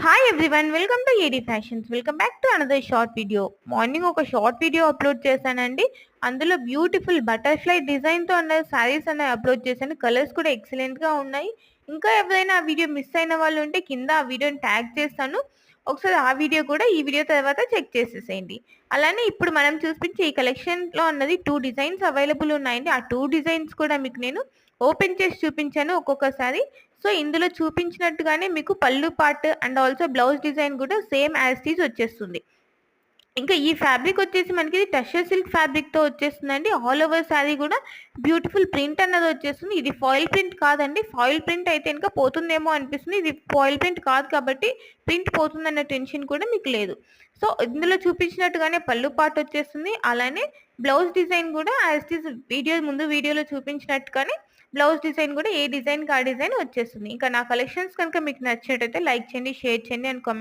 Hi everyone welcome to AD fashions. Welcome back to another short video. Morning ఒక short video upload చేశానండి. అందులో beautiful butterfly డిజైన్తో అన్న శారీస్ అనేవి అప్లోడ్ చేశాను. కలర్స్ కూడా ఎక్సలెంట్గా ఉన్నాయి. ఇంకా ఎవరైనా ఆ వీడియో మిస్ అయిన వాళ్ళు ఉంటే కింద ఆ వీడియోని ట్యాగ్ చేస్తాను. ఒకసారి ఆ వీడియో కూడా ఈ వీడియో తర్వాత చెక్ చేసేసేయండి. అలానే ఇప్పుడు మనం చూపించే ఈ కలెక్షన్లో అన్నది 2 డిజైన్స్ అవైలబుల్ ఉన్నాయండి. ఆ 2 డిజైన్స్ కూడా మీకు నేను ఓపెన్ చేసి చూపించాను ఒక్కొక్కసారి. సో ఇందులో చూపించినట్టుగానే మీకు పళ్ళు part and also blouse design కూడా సేమ్ యాజ్ టీజ్ వచ్చేస్తుంది. ఇంకా ఈ ఫ్యాబ్రిక్ వచ్చేసి మనకి టస్సర్ సిల్క్ ఫ్యాబ్రిక్తో వచ్చేస్తుందండి. ఆల్ ఓవర్ శారీ కూడా బ్యూటిఫుల్ ప్రింట్ అన్నది వచ్చేస్తుంది. ఇది ఫాయిల్ ప్రింట్ కాదండి. ఫాయిల్ ప్రింట్ అయితే ఇంకా పోతుందేమో అనిపిస్తుంది. ఇది ఫాయిల్ ప్రింట్ కాదు కాబట్టి ప్రింట్ పోతుందన్న టెన్షన్ కూడా మీకు లేదు. సో ఇందులో చూపించినట్టుగానే పళ్ళు పార్ట్ వచ్చేస్తుంది. అలానే బ్లౌజ్ డిజైన్ కూడా యాజ్ టీజ్ వీడియోలో చూపించినట్టుగానే బ్లౌజ్ డిజైన్ కూడా ఏ డిజైన్కి ఆ డిజైన్ వచ్చేస్తుంది. ఇంకా నా కలెక్షన్స్ కనుక మీకు నచ్చినట్టయితే లైక్ చేయండి, షేర్ చేయండి అండ్ కామెంట్